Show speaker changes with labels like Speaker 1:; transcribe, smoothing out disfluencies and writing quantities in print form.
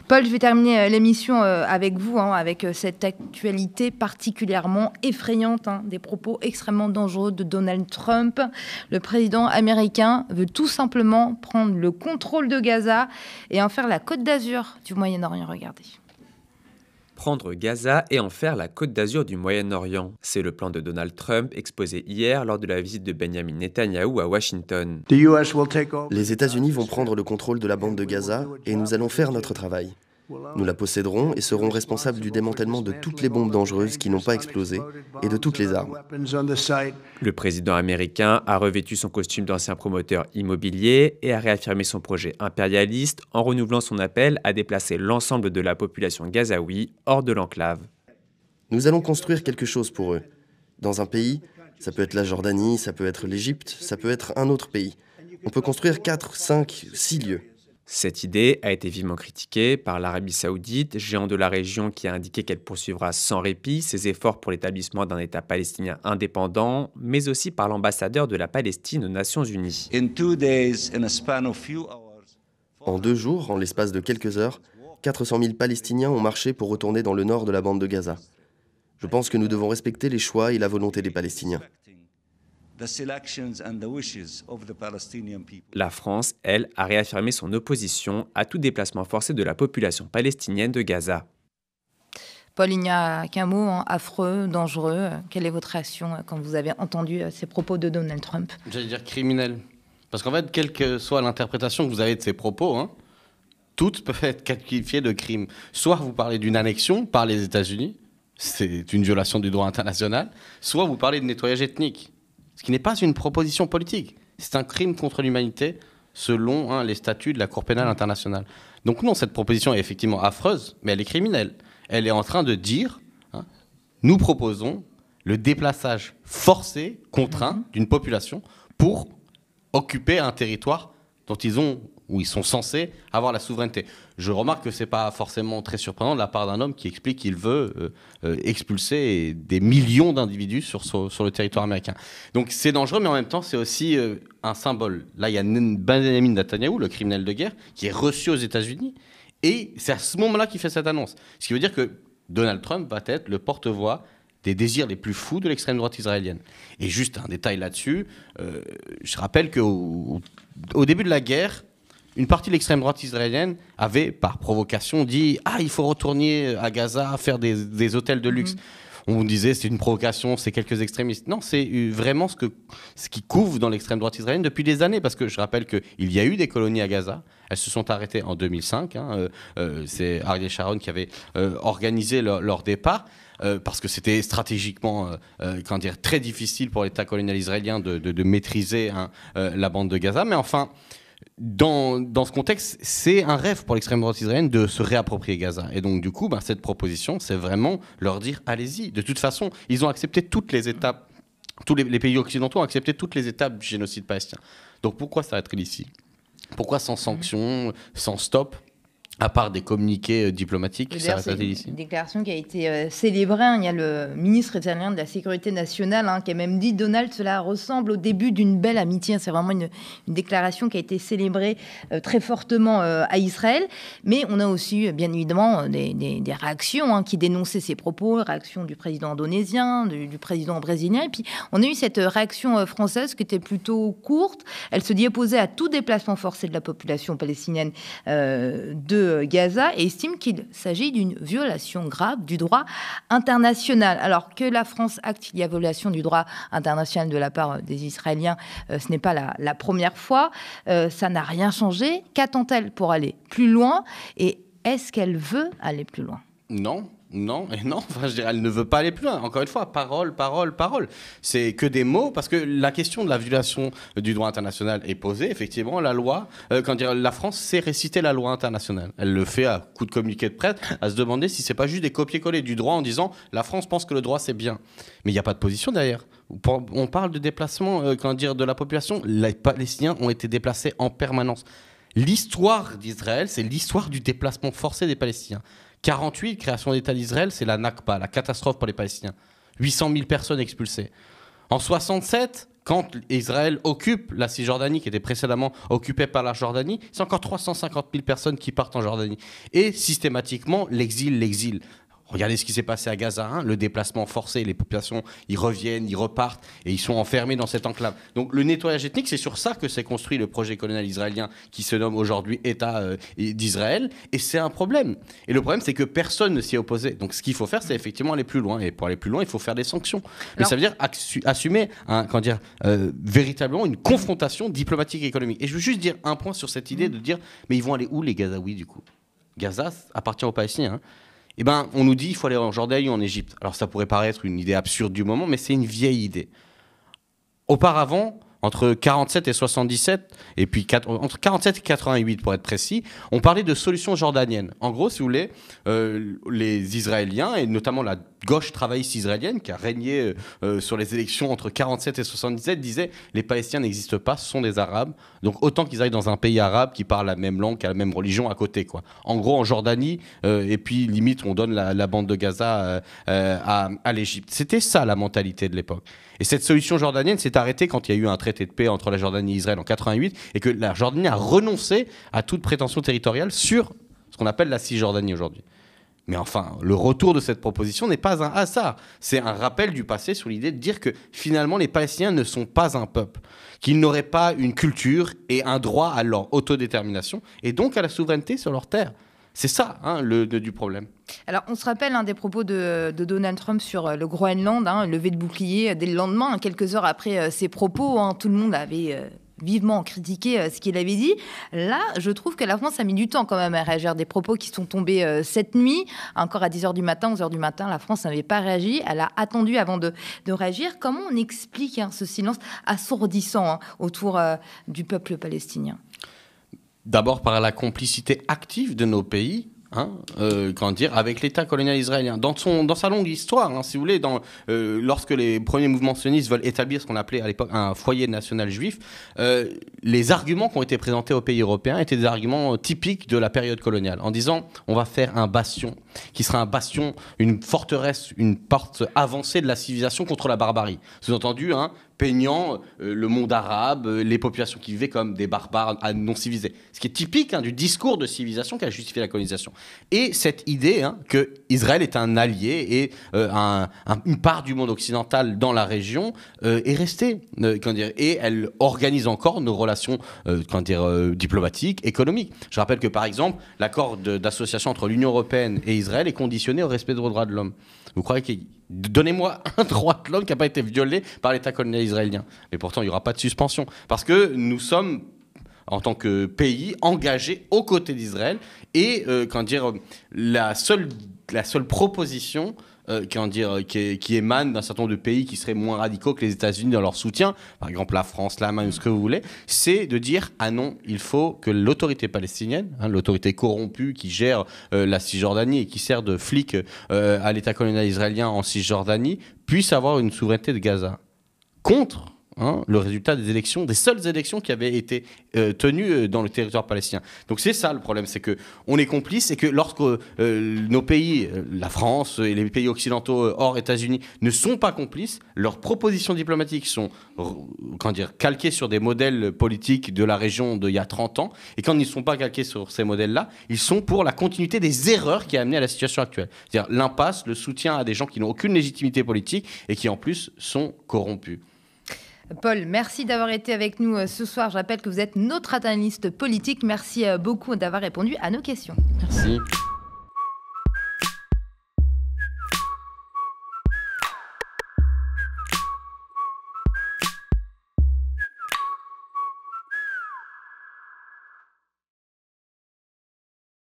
Speaker 1: Paul, je vais terminer l'émission avec vous, avec cette actualité particulièrement effrayante, des propos extrêmement dangereux de Donald Trump. Le président américain veut tout simplement prendre le contrôle de Gaza et en faire la Côte d'Azur du Moyen-Orient. Regardez.
Speaker 2: Prendre Gaza et en faire la Côte d'Azur du Moyen-Orient. C'est le plan de Donald Trump exposé hier lors de la visite de Benjamin Netanyahou à Washington.
Speaker 3: Les États-Unis vont prendre le contrôle de la bande de Gaza et nous allons faire notre travail. Nous la posséderons et serons responsables du démantèlement de toutes les bombes dangereuses qui n'ont pas explosé et de toutes les armes.
Speaker 2: Le président américain a revêtu son costume d'ancien promoteur immobilier et a réaffirmé son projet impérialiste en renouvelant son appel à déplacer l'ensemble de la population gazaoui hors de l'enclave.
Speaker 3: Nous allons construire quelque chose pour eux. Dans un pays, ça peut être la Jordanie, ça peut être l'Égypte, ça peut être un autre pays. On peut construire 4, 5, 6 lieux.
Speaker 2: Cette idée a été vivement critiquée par l'Arabie Saoudite, géant de la région qui a indiqué qu'elle poursuivra sans répit ses efforts pour l'établissement d'un État palestinien indépendant, mais aussi par l'ambassadeur de la Palestine aux Nations Unies.
Speaker 3: En 2 jours, en l'espace de quelques heures, 400 000 Palestiniens ont marché pour retourner dans le nord de la bande de Gaza. Je pense que nous devons respecter les choix et la volonté des Palestiniens.
Speaker 2: La France, elle, a réaffirmé son opposition à tout déplacement forcé de la population palestinienne de Gaza.
Speaker 1: Paul, il n'y a qu'un mot, affreux, dangereux. Quelle est votre réaction quand vous avez entendu ces propos de Donald Trump ?
Speaker 4: J'allais dire criminel. Parce qu'en fait, quelle que soit l'interprétation que vous avez de ces propos, toutes peuvent être qualifiées de crime. Soit vous parlez d'une annexion par les États-Unis, c'est une violation du droit international, soit vous parlez de nettoyage ethnique. Ce qui n'est pas une proposition politique. C'est un crime contre l'humanité selon les statuts de la Cour pénale internationale. Donc non, cette proposition est effectivement affreuse, mais elle est criminelle. Elle est en train de dire, nous proposons le déplaçage forcé, contraint d'une population pour occuper un territoire où ils sont censés avoir la souveraineté. Je remarque que ce n'est pas forcément très surprenant de la part d'un homme qui explique qu'il veut expulser des millions d'individus sur le territoire américain. Donc c'est dangereux, mais en même temps, c'est aussi un symbole. Là, il y a Benjamin Netanyahou, le criminel de guerre, qui est reçu aux États-Unis, et c'est à ce moment-là qu'il fait cette annonce. Ce qui veut dire que Donald Trump va être le porte-voix des désirs les plus fous de l'extrême droite israélienne. Et juste un détail là-dessus, je rappelle qu'au début de la guerre, une partie de l'extrême droite israélienne avait, par provocation, dit « Ah, il faut retourner à Gaza, faire des hôtels de luxe ». On disait c'est une provocation, c'est quelques extrémistes. Non, c'est vraiment ce qui couvre dans l'extrême droite israélienne depuis des années. Parce que je rappelle qu'il y a eu des colonies à Gaza. Elles se sont arrêtées en 2005. C'est Ariel Sharon qui avait organisé leur départ. Parce que c'était stratégiquement très difficile pour l'État colonial israélien de maîtriser la bande de Gaza. Mais enfin, dans ce contexte, c'est un rêve pour l'extrême droite israélienne de se réapproprier Gaza. Et donc, du coup, cette proposition, c'est vraiment leur dire « allez-y ». De toute façon, ils ont accepté toutes les étapes, tous les pays occidentaux ont accepté toutes les étapes du génocide palestinien. Donc, pourquoi s'arrêter ici ? Pourquoi sans sanctions, sans stop ? À part des communiqués diplomatiques, ça reste ici.
Speaker 1: Une déclaration qui a été célébrée. Il y a le ministre israélien de la Sécurité nationale qui a même dit « Donald, cela ressemble au début d'une belle amitié ». C'est vraiment une déclaration qui a été célébrée très fortement à Israël. Mais on a aussi, bien évidemment, des réactions qui dénonçaient ces propos, réactions du président indonésien, du président brésilien. Et puis, on a eu cette réaction française qui était plutôt courte. Elle se dit opposée à tout déplacement forcé de la population palestinienne de Gaza et estime qu'il s'agit d'une violation grave du droit international. Alors que la France acte il y a violation du droit international de la part des Israéliens, ce n'est pas la première fois. Ça n'a rien changé. Qu'attend-elle pour aller plus loin ? Et est-ce qu'elle veut aller plus loin ?
Speaker 4: Non. Enfin, je dirais, elle ne veut pas aller plus loin. Encore une fois, parole. C'est que des mots, parce que la question de la violation du droit international est posée. Effectivement, la loi, la France sait réciter la loi internationale. Elle le fait à coup de communiqué de presse, à se demander si c'est pas juste des copier-coller du droit en disant la France pense que le droit c'est bien. Mais il n'y a pas de position derrière. On parle de déplacement, de la population. Les Palestiniens ont été déplacés en permanence. L'histoire d'Israël, c'est l'histoire du déplacement forcé des Palestiniens. 48, création d'État d'Israël, c'est la Nakba, la catastrophe pour les Palestiniens. 800 000 personnes expulsées. En 67, quand Israël occupe la Cisjordanie, qui était précédemment occupée par la Jordanie, c'est encore 350 000 personnes qui partent en Jordanie. Et systématiquement, l'exil. Regardez ce qui s'est passé à Gaza, hein, le déplacement forcé, les populations, ils reviennent, ils repartent et ils sont enfermés dans cette enclave. Donc le nettoyage ethnique, c'est sur ça que s'est construit le projet colonial israélien qui se nomme aujourd'hui État d'Israël, et c'est un problème. Et le problème, c'est que personne ne s'y est opposé. Donc ce qu'il faut faire, c'est effectivement aller plus loin. Et pour aller plus loin, il faut faire des sanctions. Mais ça veut dire assumer véritablement une confrontation diplomatique et économique. Et je veux juste dire un point sur cette idée de dire, mais ils vont aller où les Gazaouis du coup ? Gaza appartient aux Palestiniens, hein. Eh ben, on nous dit qu'il faut aller en Jordanie ou en Égypte. Alors ça pourrait paraître une idée absurde du moment, mais c'est une vieille idée. Auparavant, entre 47 et 77, et puis entre 47 et 88 pour être précis, on parlait de solution jordanienne. En gros, si vous voulez, les Israéliens, et notamment la gauche travailliste israélienne qui a régné sur les élections entre 47 et 77, disaient les Palestiniens n'existent pas, ce sont des Arabes. Donc autant qu'ils aillent dans un pays arabe qui parle la même langue, qui a la même religion à côté, quoi. En gros, en Jordanie, et puis limite, on donne la bande de Gaza à l'Égypte. C'était ça la mentalité de l'époque. Et cette solution jordanienne s'est arrêtée quand il y a eu un traité de paix entre la Jordanie et Israël en 88 et que la Jordanie a renoncé à toute prétention territoriale sur ce qu'on appelle la Cisjordanie aujourd'hui. Mais enfin, le retour de cette proposition n'est pas un hasard. C'est un rappel du passé sur l'idée de dire que finalement les Palestiniens ne sont pas un peuple, qu'ils n'auraient pas une culture et un droit à leur autodétermination et donc à la souveraineté sur leurs terres. C'est ça, hein, le nœud du problème.
Speaker 1: Alors, on se rappelle des propos de Donald Trump sur le Groenland, levé de bouclier dès le lendemain, quelques heures après ses propos. Tout le monde avait vivement critiqué ce qu'il avait dit. Là, je trouve que la France a mis du temps quand même à réagir. Des propos qui sont tombés cette nuit, encore à 10h du matin, 11h du matin, la France n'avait pas réagi. Elle a attendu avant de réagir. Comment on explique ce silence assourdissant autour du peuple palestinien ?
Speaker 4: D'abord par la complicité active de nos pays, avec l'État colonial israélien. Dans sa longue histoire, si vous voulez, lorsque les premiers mouvements sionistes veulent établir ce qu'on appelait à l'époque un foyer national juif, les arguments qui ont été présentés aux pays européens étaient des arguments typiques de la période coloniale, en disant on va faire un bastion, qui sera un bastion, une forteresse, une porte avancée de la civilisation contre la barbarie. Sous-entendu, peignant le monde arabe, les populations qui vivaient comme des barbares non civilisés. Ce qui est typique du discours de civilisation qui a justifié la colonisation. Et cette idée que Israël est un allié et une part du monde occidental dans la région est restée. Et elle organise encore nos relations diplomatiques, économiques. Je rappelle que, par exemple, l'accord d'association entre l'Union européenne et Israël est conditionné au respect des droits de l'homme. Vous croyez que... Donnez-moi un droit de l'homme qui n'a pas été violé par l'État colonial israélien. Mais pourtant, il n'y aura pas de suspension. Parce que nous sommes, en tant que pays, engagés aux côtés d'Israël. Et la seule proposition qui émane d'un certain nombre de pays qui seraient moins radicaux que les États-Unis dans leur soutien, par exemple la France, l'Allemagne, ce que vous voulez, c'est de dire ah non, il faut que l'autorité palestinienne, l'autorité corrompue qui gère la Cisjordanie et qui sert de flic à l'État colonial israélien en Cisjordanie, puisse avoir une souveraineté de Gaza contre le résultat des élections, des seules élections qui avaient été tenues dans le territoire palestinien. Donc c'est ça le problème, c'est qu'on est complice et que lorsque nos pays, la France et les pays occidentaux hors États-Unis, ne sont pas complices, leurs propositions diplomatiques sont calquées sur des modèles politiques de la région d'il y a 30 ans, et quand ils ne sont pas calqués sur ces modèles-là, ils sont pour la continuité des erreurs qui a amené à la situation actuelle. C'est-à-dire l'impasse, le soutien à des gens qui n'ont aucune légitimité politique et qui en plus sont corrompus.
Speaker 1: Paul, merci d'avoir été avec nous ce soir. Je rappelle que vous êtes notre analyste politique. Merci beaucoup d'avoir répondu à nos questions.
Speaker 4: Merci.